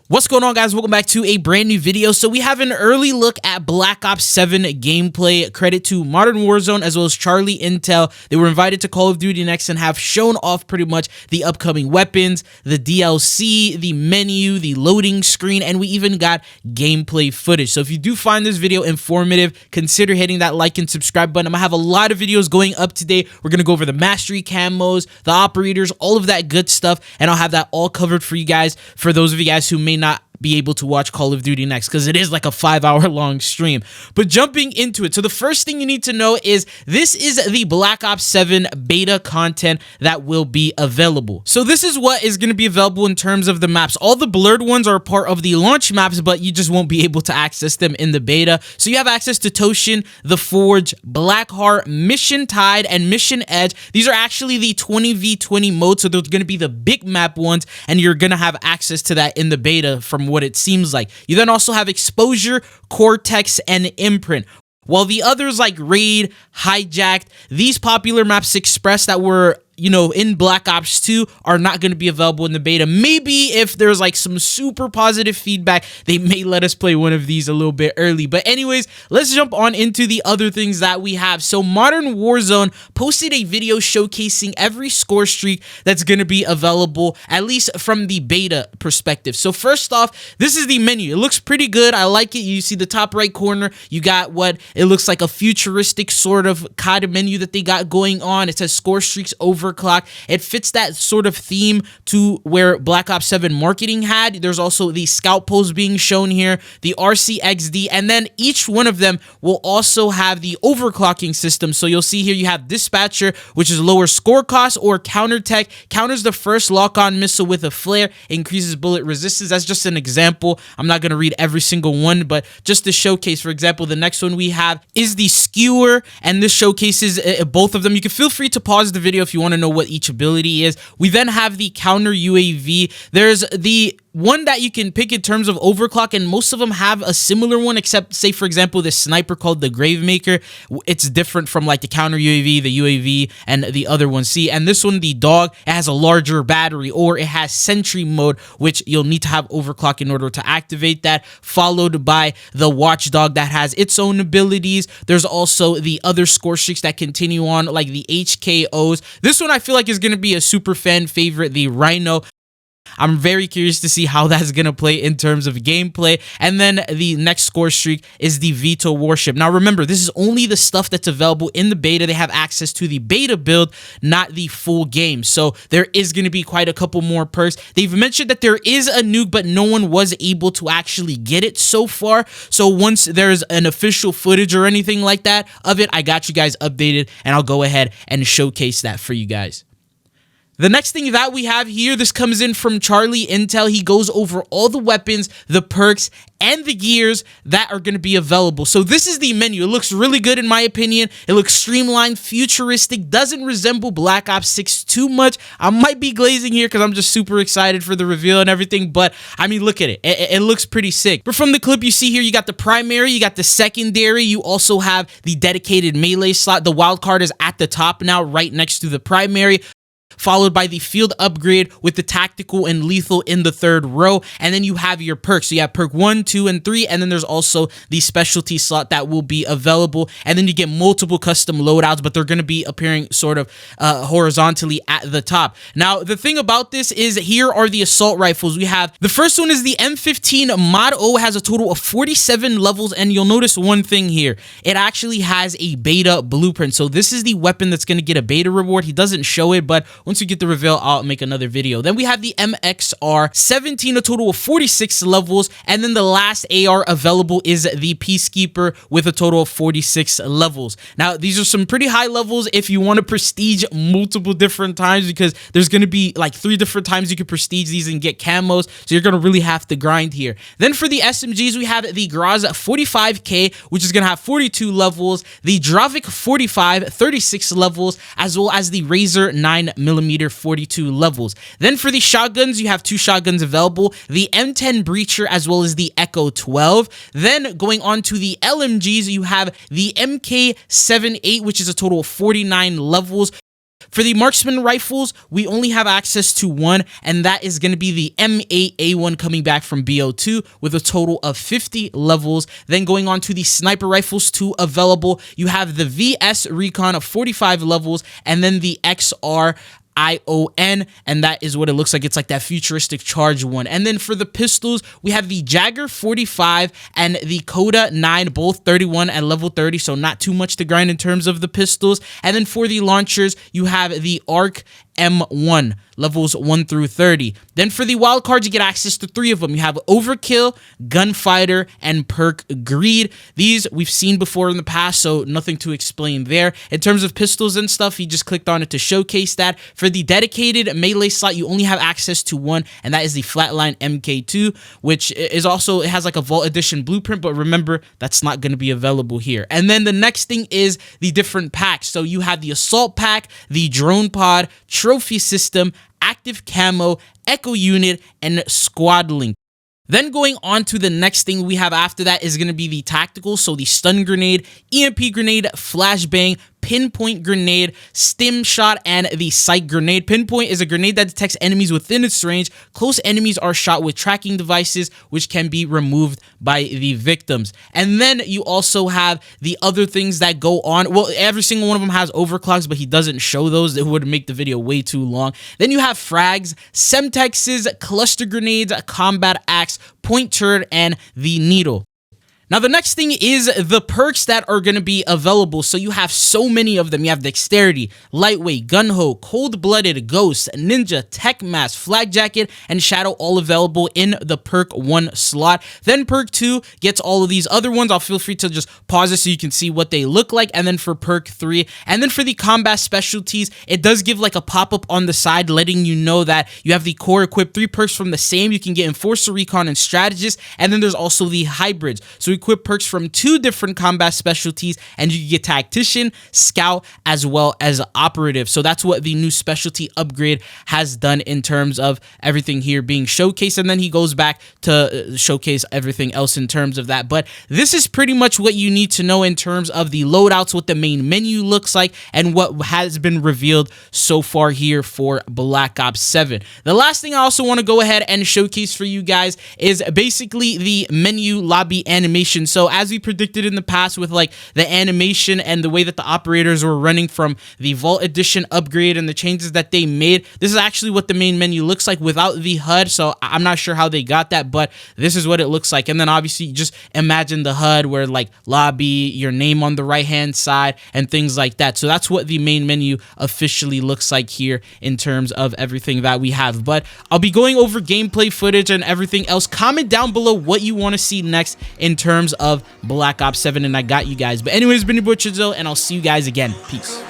What's going on, guys? Welcome back to a brand new video. So we have an early look at Black Ops 7 gameplay. Credit to Modern Warzone as well as Charlie Intel. They were invited to Call of Duty Next and have shown off pretty much the upcoming weapons, the DLC, the menu, the loading screen, and we even got gameplay footage. So if you do find this video informative, consider hitting that like and subscribe button. I'm gonna have a lot of videos going up today. We're gonna go over the mastery camos, the operators, all of that good stuff, and I'll have that all covered for you guys, for those of you guys who may not be able to watch Call of Duty Next, because it is like a 5-hour long stream. But jumping into it, so the first thing you need to know is this is the Black Ops 7 beta content that will be available. So this is what is going to be available in terms of the maps. All the blurred ones are part of the launch maps, but you just won't be able to access them in the beta. So you have access to Toshin, The Forge, Blackheart, Mission Tide, and Mission Edge. These are actually the 20v20 modes, so they're going to be the big map ones, and you're going to have access to that in the beta from what it seems like. You then also have Exposure, Cortex, and Imprint. While the others like Raid, Hijacked, these popular maps express that were in Black Ops 2 are not going to be available in the beta. Maybe if there's like some super positive feedback, they may let us play one of these a little bit early. But anyways, let's jump on into the other things that we have. So Modern Warzone posted a video showcasing every score streak that's going to be available, at least from the beta perspective. So first off, this is the menu. It looks pretty good. I like it. You see the top right corner, you got what it looks like a futuristic sort of COD menu that they got going on. It says Score Streaks Overclock. It fits that sort of theme to where Black Ops 7 marketing had. There's also the scout pose being shown here, the RCXD, and then each one of them will also have the overclocking system. So you'll see here you have Dispatcher, which is lower score cost, or Counter Tech, counters the first lock-on missile with a flare, increases bullet resistance. That's just an example. I'm not going to read every single one, but just to showcase, for example, the next one we have is the Skewer, and this showcases both of them. You can feel free to pause the video if you want to know what each ability is. We then have the counter UAV. There's the one that you can pick in terms of overclock, and most of them have a similar one, except say for example this sniper called the Gravemaker. It's different from like the counter UAV, the UAV, and the other one. See, and this one, the Dog, it has a larger battery, or it has sentry mode, which you'll need to have overclock in order to activate that, followed by the Watchdog that has its own abilities. There's also the other score streaks that continue on, like the HKOs. This one I feel like is going to be a super fan favorite, the Rhino. I'm very curious to see how that's going to play in terms of gameplay. And then the next score streak is the Veto Warship. Now remember, this is only the stuff that's available in the beta. They have access to the beta build, not the full game. So there is going to be quite a couple more perks. They've mentioned that there is a nuke, but no one was able to actually get it so far. So once there's an official footage or anything like that of it, I got you guys updated, and I'll go ahead and showcase that for you guys. The next thing that we have here, this comes in from Charlie Intel. He goes over all the weapons, the perks, and the gears that are going to be available. So this is the menu. It looks really good in my opinion. It looks streamlined, futuristic, doesn't resemble Black Ops 6 too much. I might be glazing here because I'm just super excited for the reveal and everything, but I mean, look at it. It looks pretty sick. But from the clip you see here, you got the primary, you got the secondary, you also have the dedicated melee slot. The wild card is at the top now, right next to the primary, followed by the field upgrade with the tactical and lethal in the third row. And then you have your perks. So you have perk 1, 2, and 3, and then there's also the specialty slot that will be available. And then you get multiple custom loadouts, but they're going to be appearing sort of horizontally at the top. Now, the thing about this is here are the assault rifles. We have the first one is the M15 Mod O, has a total of 47 levels, and you'll notice one thing here. It actually has a beta blueprint. So this is the weapon that's going to get a beta reward. He doesn't show it, but once you get the reveal, I'll make another video. Then we have the MXR 17, a total of 46 levels. And then the last AR available is the Peacekeeper with a total of 46 levels. Now, these are some pretty high levels if you want to prestige multiple different times, because there's going to be like 3 different times you can prestige these and get camos. So you're going to really have to grind here. Then for the SMGs, we have the Graz 45K, which is going to have 42 levels. The Dravik 45, 36 levels, as well as the Razor 9mm 42 levels. Then for the shotguns, you have 2 shotguns available, the M10 Breacher as well as the Echo 12. Then going on to the LMGs, you have the MK78, which is a total of 49 levels. For the marksman rifles, we only have access to one, and that is going to be the M8A1 coming back from BO2 with a total of 50 levels. Then going on to the sniper rifles, 2 available. You have the VS Recon of 45 levels, and then the XR ION, and that is what it looks like. It's like that futuristic charge one. And then for the pistols, we have the Jagger 45 and the Coda 9, both 31 at level 30, so not too much to grind in terms of the pistols. And then for the launchers, you have the Arc M1, levels 1 through 30. Then for the wild cards, you get access to 3 of them. You have Overkill, Gunfighter, and Perk Greed. These we've seen before in the past, so nothing to explain there. In terms of pistols and stuff, you just clicked on it to showcase that. For the dedicated melee slot, you only have access to one, and that is the Flatline MK2, which is also, it has like a Vault Edition blueprint, but remember, that's not going to be available here. And then the next thing is the different packs. So you have the Assault Pack, the Drone Pod, Trophy System, Active Camo, Echo Unit, and Squad Link. Then going on to the next thing we have after that is going to be the tactical, so the Stun Grenade, EMP Grenade, Flashbang, Pinpoint Grenade, Stim Shot, and the Sight Grenade. Pinpoint is a grenade that detects enemies within its range. Close enemies are shot with tracking devices, which can be removed by the victims. And then you also have the other things that go on. Well, every single one of them has overclocks, but he doesn't show those. It would make the video way too long. Then you have frags, semtexes, cluster grenades, combat axe, point turret, and the needle. Now, the next thing is the perks that are going to be available. So you have so many of them. You have Dexterity, Lightweight, Gunho, Cold-Blooded, Ghost, Ninja, Tech Mask, Flag Jacket, and Shadow, all available in the perk 1 slot. Then perk 2 gets all of these other ones. I'll feel free to just pause it so you can see what they look like. And then for perk 3, and then for the combat specialties, it does give like a pop-up on the side letting you know that you have the core equipped 3 perks from the same. You can get Enforcer, Recon, and Strategist. And then there's also the hybrids. So equip perks from 2 different combat specialties, and you can get Tactician, Scout, as well as Operative. So that's what the new specialty upgrade has done in terms of everything here being showcased, and then he goes back to showcase everything else in terms of that. But this is pretty much what you need to know in terms of the loadouts, what the main menu looks like, and what has been revealed so far here for Black Ops 7. The last thing I also want to go ahead and showcase for you guys is basically the menu lobby animation. So as we predicted in the past with like the animation and the way that the operators were running from the Vault Edition upgrade and the changes that they made, this is actually what the main menu looks like without the HUD. So I'm not sure how they got that, but this is what it looks like. And then obviously just imagine the HUD where like lobby, your name on the right hand side, and things like that. So that's what the main menu officially looks like here in terms of everything that we have. But I'll be going over gameplay footage and everything else. Comment down below what you want to see next in terms of Black Ops 7, and I got you guys. But anyways, been your boy Chizo, and I'll see you guys again. Peace.